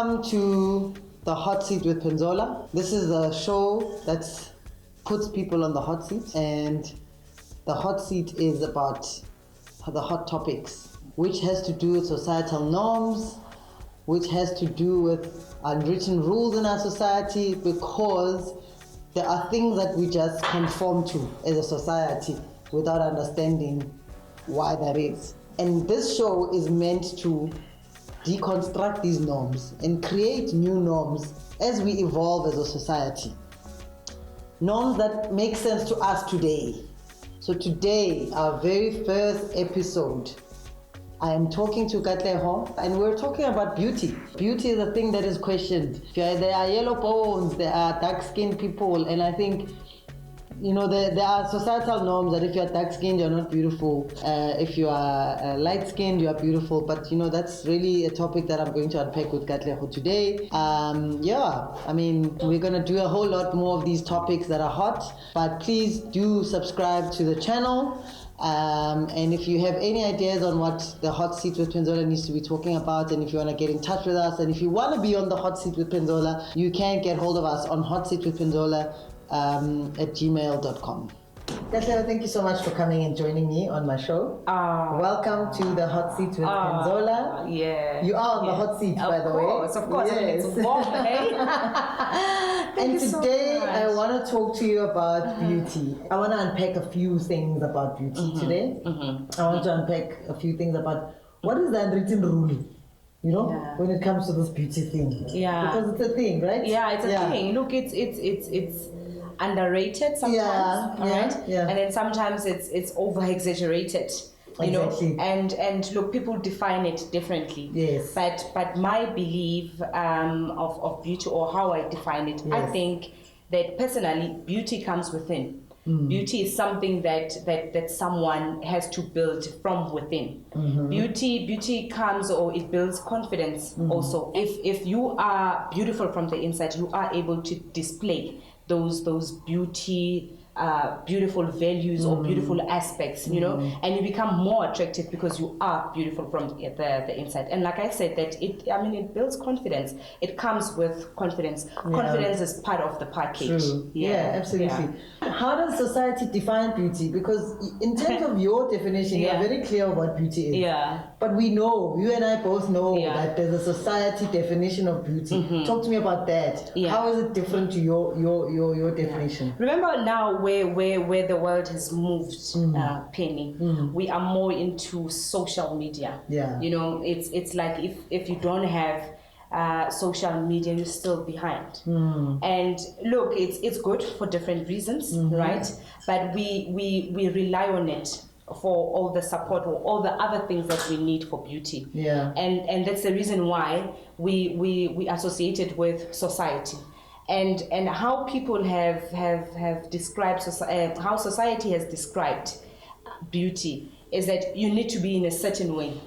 Welcome to the Hot Seat with Penzola. This is a show that puts people on the hot seat, and the hot seat is about the hot topics, which has to do with societal norms, which has to do with unwritten rules in our society, because there are things that we just conform to as a society without understanding why that is. And this show is meant to deconstruct these norms and create new norms as we evolve as a society. Norms that make sense to us today. So today, our very first episode, I am talking to Katleho, and we're talking about beauty. Beauty is a thing that is questioned. There are yellow bones, there are dark-skinned people, and I think, there are societal norms that if you're dark-skinned, you're not beautiful. If you are light-skinned, you are beautiful. But, that's really a topic that I'm going to unpack with Katleho today. We're going to do a whole lot more of these topics that are hot. But please do subscribe to the channel. And if you have any ideas on what the Hot Seat with Penzola needs to be talking about, and if you want to get in touch with us, and if you want to be on the Hot Seat with Penzola, you can get hold of us on hotseatwithpenzola at gmail.com. Katleho, thank you so much for coming and joining me on my show. Welcome to the Hot Seat with Penzola. Yeah. You are on the hot seat, by the way. Of course. Yes. It's warm, hey? And today so I want to talk to you about beauty. I want to unpack a few things about beauty today. I want to unpack a few things about what is the unwritten rule, when it comes to this beauty thing. Yeah. Because it's a thing, right? Yeah, it's a thing. Look, it's underrated sometimes, right? Yeah. And then sometimes it's over exaggerated. Exactly. And look, people define it differently. Yes. But my belief of beauty, or how I define it, yes. I think that personally beauty comes within. Beauty is something that someone has to build from within. Beauty comes, or it builds confidence also. If you are beautiful from the inside, you are able to display those beautiful values or beautiful aspects, and you become more attractive because you are beautiful from the inside. And like I said, that it builds confidence. It comes with confidence. Confidence is part of the package. True. Yeah, absolutely. Yeah. How does society define beauty? Because in terms of your definition, you're very clear of what beauty is. Yeah. But we know, you and I both know that there's a society definition of beauty. Talk to me about that. Yeah. How is it different to your definition? Remember now where the world has moved, Penny. We are more into social media. Yeah. It's like if you don't have social media, you're still behind. And look, it's good for different reasons, right? But we rely on it for all the support or all the other things that we need for beauty. Yeah. And that's the reason why we associate it with society. And how people have described how society has described beauty is that you need to be in a certain way,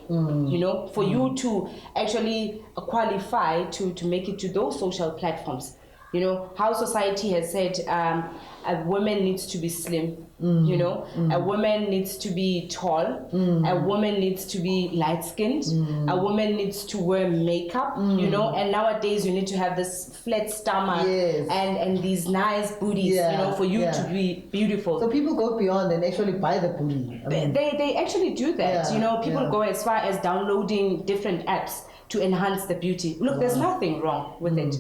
for you to actually qualify to make it to those social platforms. How society has said a woman needs to be slim, a woman needs to be tall, a woman needs to be light-skinned, a woman needs to wear makeup, and nowadays you need to have this flat stomach and these nice booties, for you to be beautiful. So people go beyond and actually buy the booty. They actually do that. People go as far as downloading different apps to enhance the beauty. Look, there's nothing wrong with it.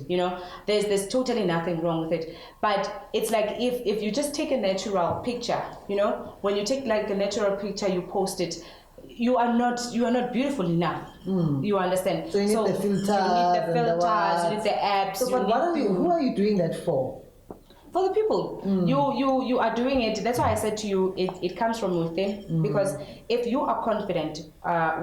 There's totally nothing wrong with it. But it's like if you just take a natural picture, when you take like a natural picture, you post it, you are not beautiful enough. You understand? So you need the filters, you need the apps. So but who are you doing that for? For the people. You are doing it. That's why I said to you, it comes from within. Because if you are confident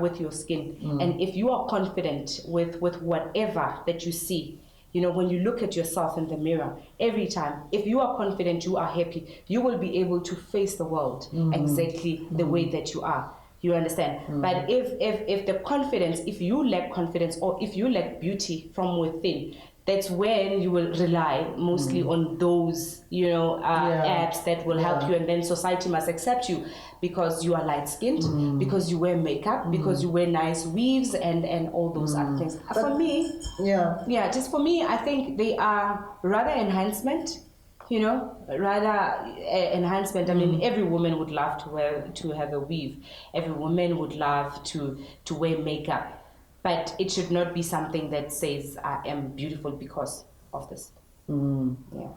with your skin, and if you are confident with whatever that you see, when you look at yourself in the mirror every time, if you are confident, you are happy, you will be able to face the world exactly the way that you are. You understand? But if the confidence, if you lack confidence, or if you lack beauty from within, that's when you will rely mostly on those, apps that will help you, and then society must accept you because you are light-skinned, because you wear makeup, because you wear nice weaves and all those other things. For me, just for me, I think they are rather enhancement. Enhancement. I mean, every woman would love to have a weave. Every woman would love to wear makeup, but it should not be something that says I am beautiful because of this. Yeah.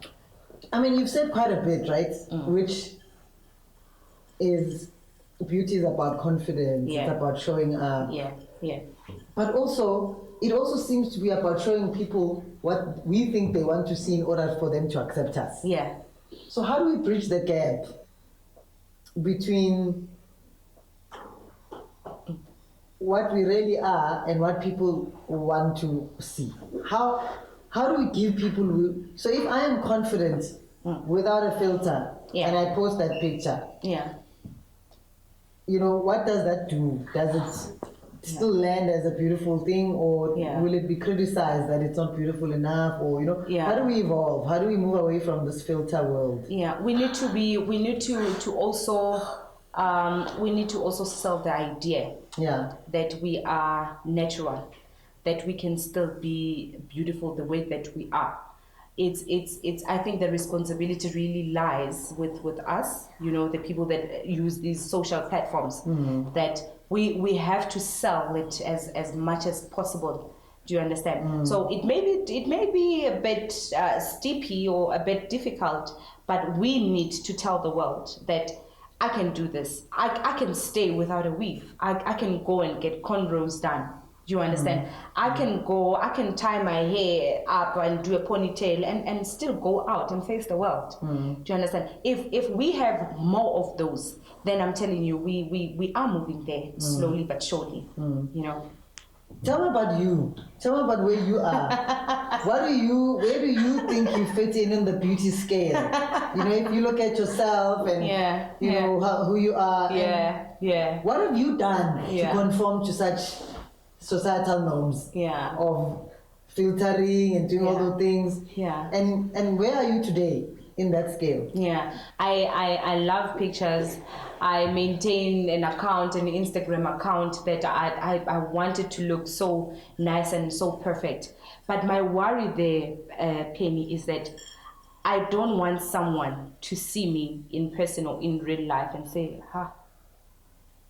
I mean, you've said quite a bit, right? Which is beauty is about confidence. It's about showing up. Yeah. But also, it also seems to be about showing people what we think they want to see in order for them to accept us. Yeah. So how do we bridge the gap between what we really are and what people want to see? How do we give people... So if I am confident without a filter and I post that picture, what does that do? Does it still land as a beautiful thing, or will it be criticized that it's not beautiful enough, or how do we evolve? How do we move away from this filter world? We need to also sell the idea that we are natural, that we can still be beautiful the way that we are. It's I think the responsibility really lies with us, the people that use these social platforms, that we have to sell it as much as possible. Do you understand? So it may be a bit steepy or a bit difficult, but we need to tell the world that I can do this. I can stay without a weave. I can go and get cornrows done. Do you understand? I can tie my hair up and do a ponytail and still go out and face the world. Do you understand? If we have more of those, then I'm telling you, we are moving there slowly but surely. Tell me about you. Tell me about where you are. Where do you think you fit in the beauty scale? If you look at yourself and who you are. What have you done to conform to such societal norms of filtering and doing all those things? And where are you today in that scale? I love pictures. I maintain an Instagram account that I wanted to look so nice and so perfect. But my worry there, Penny, is that I don't want someone to see me in person or in real life and say,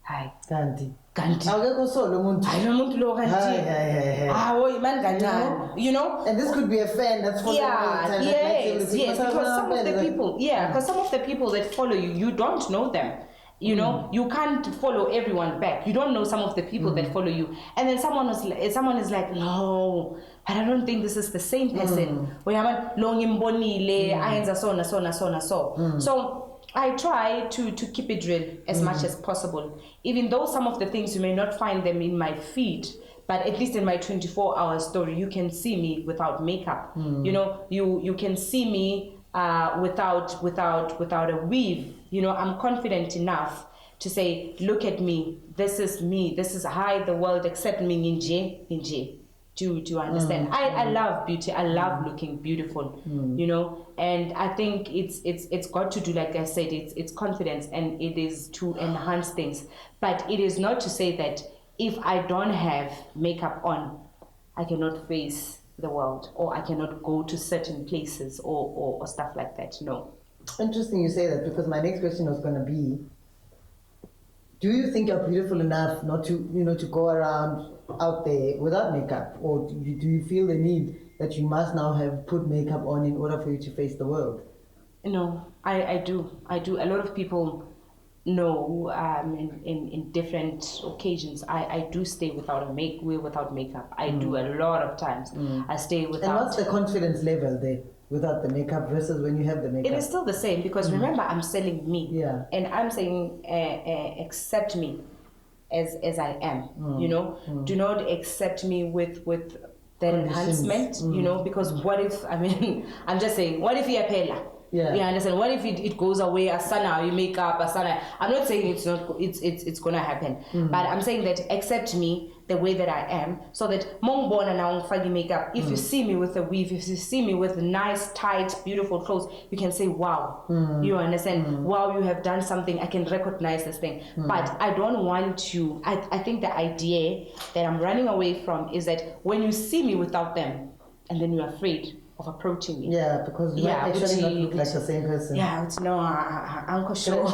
hi, Kanti. Awukekho solo umuntu. Hayi umuntu lo kanti. Hawo imani kancane. And this could be a fan that's following you all the time. Yes, because some of the people, because some of the people that follow you, you don't know them. You can't follow everyone back. You don't know some of the people that follow you. And then someone is like, no, but I don't think this is the same person. So I try to keep it real as much as possible. Even though some of the things you may not find them in my feed, but at least in my 24-hour story, you can see me without makeup. You can see me without a weave. I'm confident enough to say, look at me. This is me. This is how the world accept me in J. Do you understand? I love beauty. I love looking beautiful. And I think it's got to do, like I said, it's confidence, and it is to enhance things. But it is not to say that if I don't have makeup on, I cannot face the world, or I cannot go to certain places or stuff like that. No. Interesting you say that, because my next question was going to be, do you think you're beautiful enough not to, to go around out there without makeup? Or do you feel the need that you must now have put makeup on in order for you to face the world? No, I do. A lot of people know in different occasions, I do stay without makeup. I do a lot of times. I stay without. And what's the confidence level there without the makeup versus when you have the makeup? It is still the same, because remember, I'm selling me. And I'm saying, accept me as I am. Do not accept me with that enhancement. Because what if, I'm just saying, what if you're Pela? Yeah. You understand? What if it goes away? Asana, you make up. Asana. I'm not saying it's not. It's gonna happen. But I'm saying that accept me the way that I am, so that mongbona now fagi makeup. If you see me with a weave, if you see me with nice, tight, beautiful clothes, you can say, "Wow." You understand? Wow, you have done something. I can recognize this thing. But I don't want you. I think the idea that I'm running away from is that when you see me without them, and then you're afraid of approaching me. Yeah, because you might actually not look like the same person. Yeah, it's no, Uncle Show.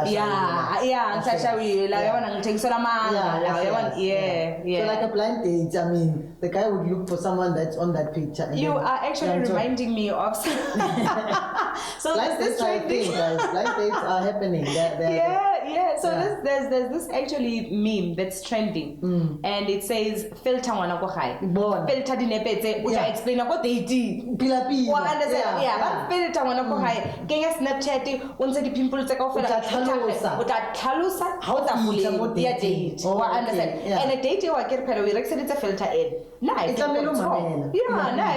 Yeah, yeah, So like a blind date, I mean, the guy would look for someone that's on that picture. And you are actually reminding me of. So blind dates are a thing, guys. Blind dates are happening. Yeah. So there's this actually meme that's trending, and it says filter wana ko hai, filter dinepetse, which I explain what they did. Pila. But filter wana ko hai. Kenya Snapchat, unse di pimples tse kaofela. Utatlhalosa how ta fuleng dia date. Wa understand? And a date wa ke phela we rekse ditse filter in. Nah, I feel I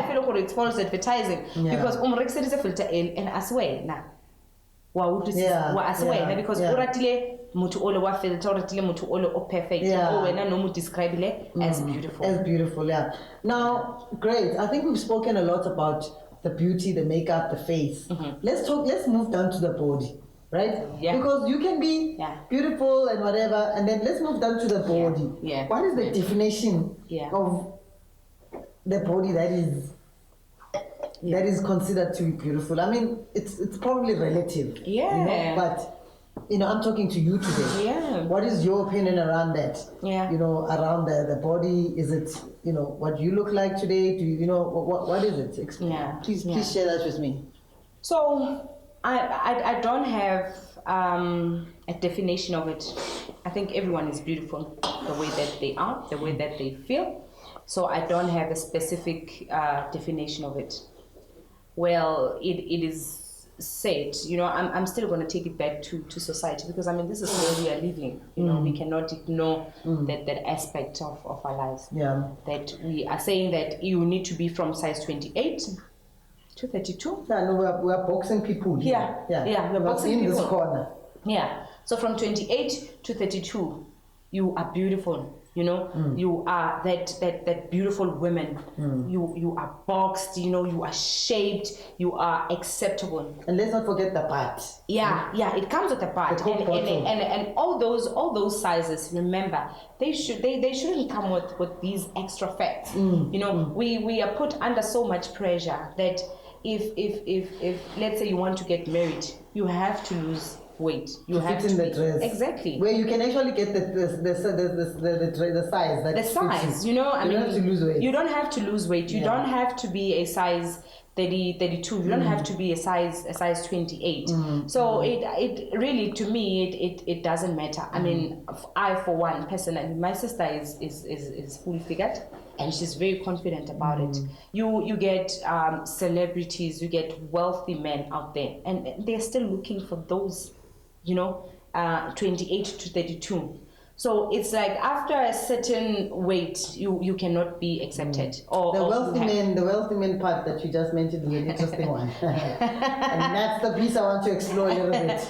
feel like it's false advertising because rekse ditse filter in and as well nah. Because oratile muthu ole wa filter oratile muthu ole o perfect o wena no mu describe le as beautiful. Now great, I think we've spoken a lot about the beauty, the makeup, the face. Let's move down to the body, right? Because you can be beautiful and whatever, and then let's move down to the body. What is the definition of the body that is considered to be beautiful? I mean, it's probably relative. But I'm talking to you today. What is your opinion around that? Around the body. Is it what you look like today? Do you what is it? Please share that with me. So I don't have a definition of it. I think everyone is beautiful the way that they are, the way that they feel. So I don't have a specific definition of it. Well, it is said, I'm still going to take it back to society, because I mean this is where we are living. We cannot ignore that aspect of our lives. That we are saying that you need to be from size 28 to 32. We are boxing people here. We're boxing in people. This corner. So from 28 to 32, you are beautiful. You are that beautiful woman. You are boxed. You are shaped. You are acceptable. And let's not forget the part. It comes with the part. And all those sizes. Remember, they shouldn't come with these extra facts. We are put under so much pressure that if let's say you want to get married, you have to lose weight. You have to the dress. Exactly. Where you can actually get the size. The size. You don't have to lose weight. You don't have to lose weight. You don't have to be a size 30, 32. You don't have to be a size 28. So it really, to me, it doesn't matter. I mean, I for one personally, my sister is fully figured, and she's very confident about it. You get celebrities, you get wealthy men out there, and they're still looking for those, 28 to 32. So it's like after a certain weight, you cannot be accepted. The wealthy men part that you just mentioned is an interesting one, and that's the piece I want to explore a little bit.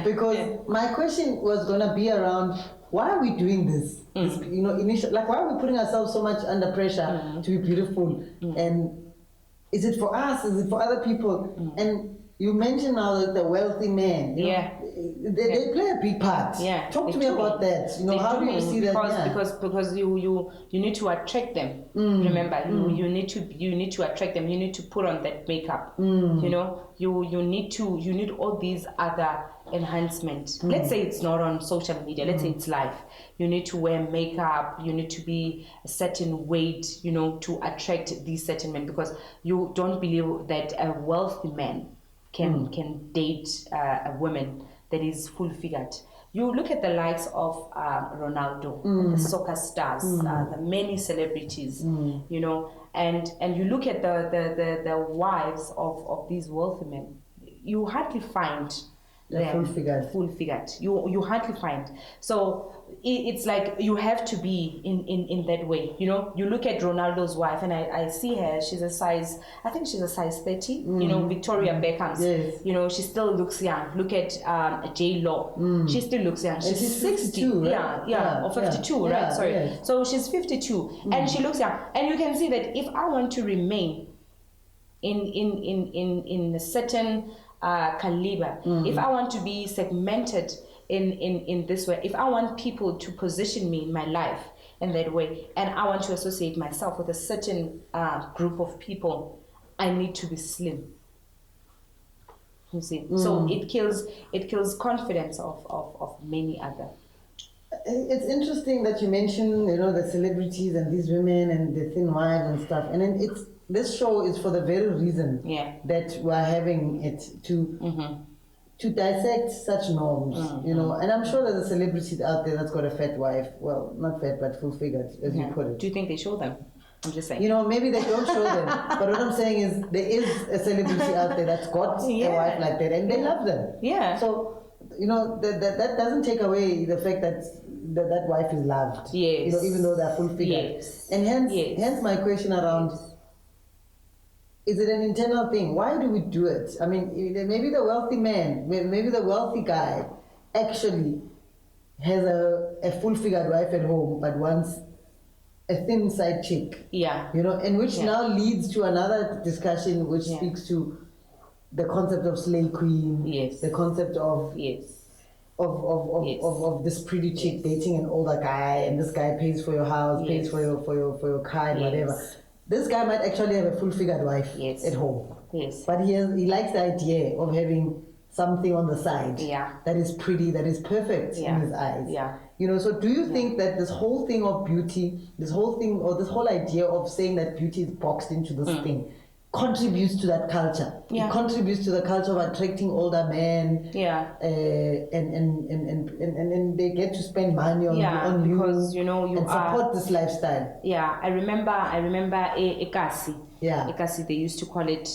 Because my question was gonna be around, why are we doing this? Initially, like, why are we putting ourselves so much under pressure to be beautiful? And is it for us? Is it for other people? And you mentioned now that the wealthy men, they play a big part. Talk to me about that. How do you see that? Because you need to attract them. Remember, you need to attract them. You need to put on that makeup. You need all these other enhancements. Let's say it's not on social media. Let's say it's live. You need to wear makeup. You need to be a certain weight. To attract these certain men, because you don't believe that a wealthy man can date a woman that is full figured. You look at the likes of Ronaldo, the soccer stars, the many celebrities, and you look at the wives of these wealthy men. You hardly find full figured. Full figured. You hardly find. So it's like you have to be in that way. You know, you look at Ronaldo's wife, and I see her. She's a size. I think she's a size 30. You know, Victoria Beckham's. Yes. You know, she still looks young. Look at J Lo. She still looks young. She's 52, right? Yeah, or 52, right? Sorry. Yeah. So she's 52, and she looks young. And you can see that if I want to remain in a certain caliber, if I want to be segmented in this way, if I want people to position me in my life in that way, and I want to associate myself with a certain group of people, I need to be slim. You see, so it kills confidence of many other. It's interesting that you mention, you know, the celebrities and these women and the thin wives and stuff, and then this show is for the very reason that we're having it to dissect such norms, you know. And I'm sure there's a celebrity out there that's got a fat wife. Well, not fat, but full figured, as you put it. Do you think they show them? I'm just saying. You know, maybe they don't show them, but what I'm saying is there is a celebrity out there that's got a wife like that, and they love them. Yeah. So, you know, that doesn't take away the fact that that wife is loved. Yes. You know, even though they're full figured. Yes. And hence my question around, is it an internal thing? Why do we do it? I mean, maybe the wealthy man, maybe the wealthy guy actually has a full figured wife at home, but wants a thin side chick. Yeah. You know, and which now leads to another discussion which speaks to the concept of slay queen. Yes. The concept of of this pretty chick dating an older guy, and this guy pays for your house, pays for your car and whatever. This guy might actually have a full figured wife at home. Yes. But he likes the idea of having something on the side that is pretty, that is perfect in his eyes. Yeah. You know, so do you think that this whole thing of beauty, this whole idea of saying that beauty is boxed into this thing contributes to that culture? Yeah. It contributes to the culture of attracting older men. Yeah. And they get to spend money on because you know you and support this lifestyle. Yeah, I remember Ekasi. Yeah. Ekasi, they used to call it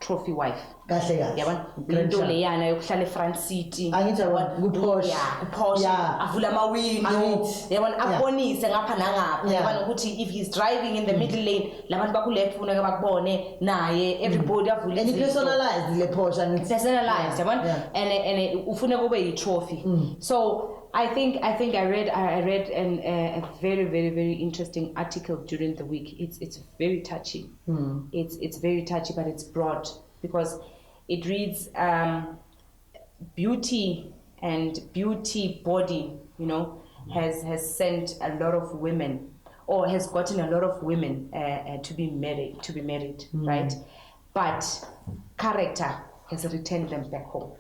trophy wife. Kahle kahle. Yabona into leyana yokuhlala eFront City. Angithi kuposh. Kuposh. Avula amawindow. Yabona abonise ngapha nangapha. Yabona ukuthi if he's driving in the middle lane, labantu bakuleft funeka bakubone naye, everybody avule. And he personalized le Porsche angithi. Personalized, yabona. And ufuneka ube yi-trophy. So I think I read a very, very, very interesting article during the week. It's very touchy. It's very touchy, but it's broad because it reads beauty and beauty body, you know, has sent a lot of women, or has gotten a lot of women to be married, right? But character has returned them back home.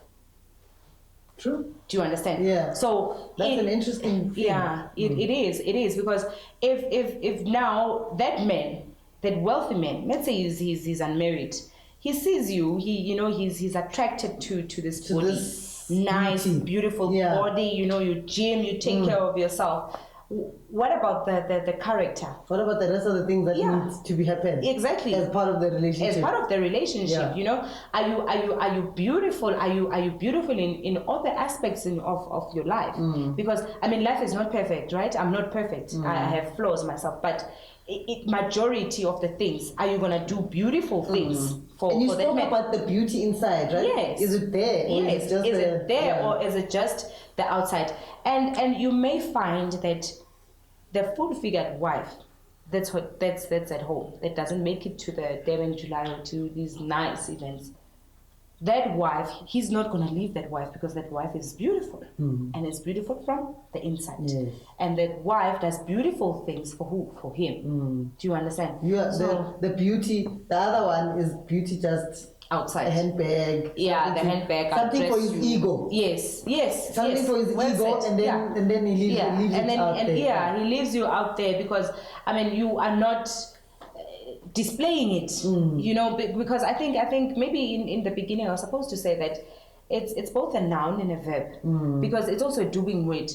True. Do you understand? Yeah. So that's an interesting thing. Yeah, it is because if now that man, that wealthy man, let's say he's unmarried, he sees you, he's attracted to this body, this nice, beautiful body. You know, you gym, you take care of yourself. What about the character? What about the rest of the things that need to be happen? Exactly. As part of the relationship. As part of the relationship, you know, are you beautiful? Are you beautiful in all the aspects of your life? Because I mean, life is not perfect, right? I'm not perfect. I have flaws myself, but majority of the things, are you gonna do beautiful things for and you that spoke man? about the beauty inside, right? Yes. Is it there? Yes. Is it there or is it just the outside? And you may find that the full-figured wife, that's at home, that doesn't make it to the Durban July or to these nice events. That wife, he's not going to leave that wife because that wife is beautiful and it's beautiful from the inside. Yes. And that wife does beautiful things for who? For him. Do you understand? So, the beauty, the other one is beauty just outside. A handbag. Yeah, the handbag. Something for his ego. Yes. Something for his ego, and then he leaves it out there. Yeah, he leaves you out there because, I mean, you are not displaying it, you know, because I think maybe in the beginning I was supposed to say that it's both a noun and a verb, because it's also a doing word,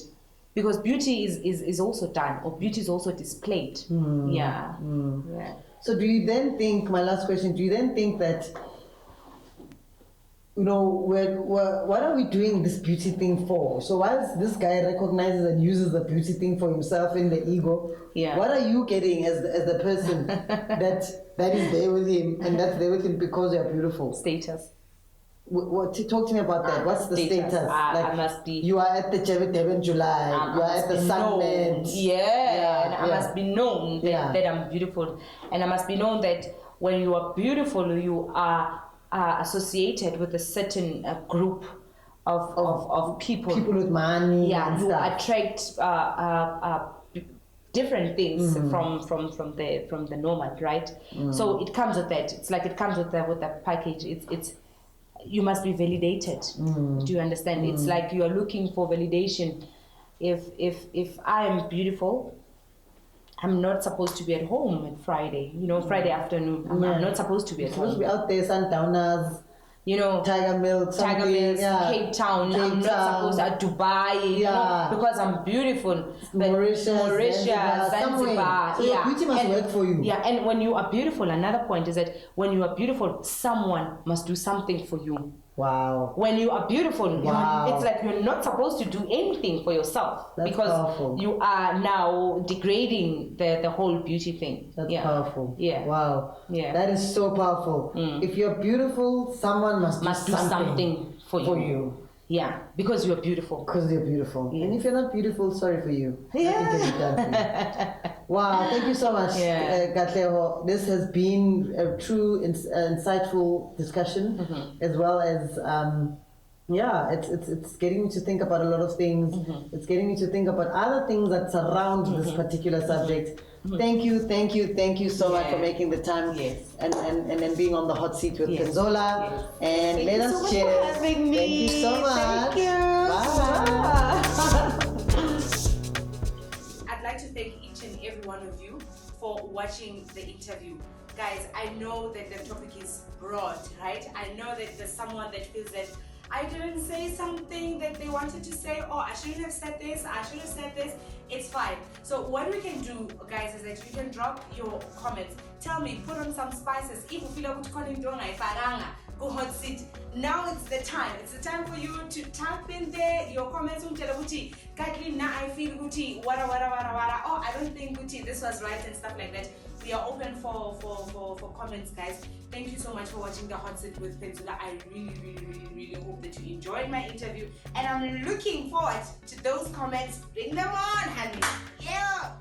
because beauty is also done, or beauty is also displayed. Yeah. So do you then think, my last question, do you then think that what are we doing this beauty thing for? So once this guy recognizes and uses the beauty thing for himself in the ego, what are you getting as the person that is there with him and that's there with him because you're beautiful? Status. Talk to me about that. What's the status? I must be. You are at the Devon July. You are at the Sunbed. I must be known that I'm beautiful, and I must be known that when you are beautiful, you are associated with a certain group of people. People with money. Yeah, you attract different things from the normal, right? So it comes with that. It's like it comes with the package. It's you must be validated. Do you understand? It's like you are looking for validation. If I am beautiful, I'm not supposed to be at home on Friday. Friday afternoon. I'm not supposed to be at home. Supposed to be out there, sundowners. Tiger Milk, Cape Town. I'm not supposed to Dubai, because I'm beautiful. Mauritius, Zanzibar. So your beauty must work for you. Yeah, and when you are beautiful, another point is that when you are beautiful, someone must do something for you. Wow. When you are beautiful, it's like you're not supposed to do anything for yourself. That's because powerful. You are now degrading the whole beauty thing. That's powerful. Yeah. Wow. Yeah. That is so powerful. If you're beautiful, someone must do something for you. Yeah, because you're beautiful. Because you're beautiful. Yes. And if you're not beautiful, sorry for you. Nothing can be done for you. Wow, thank you so much, Katleho. This has been a true, insightful discussion, as well as, it's getting me to think about a lot of things. It's getting me to think about other things that surround this particular subject. Thank you so much for making the time and being on the hot seat with Penzola. And Thank let you us so much cheers. for having me. Thank you so much. Thank you. Bye. I'd like to thank each and every one of you for watching the interview. Guys, I know that the topic is broad, right? I know that there's someone that feels that I didn't say something that they wanted to say, or I shouldn't have said this, I should have said this. It's fine. So what we can do, guys, is that you can drop your comments. Tell me, put on some spices. If you feel like go hot seat. Now it's the time. It's the time for you to type in there your comments. Katli, na I feel guti, wara. Oh, I don't think guti, this was right and stuff like that. We are open for comments, guys. Thank you so much for watching the hot seat with Penzola. I really hope that you enjoyed my interview, and I'm looking forward to those comments. Bring them on, honey. Yeah.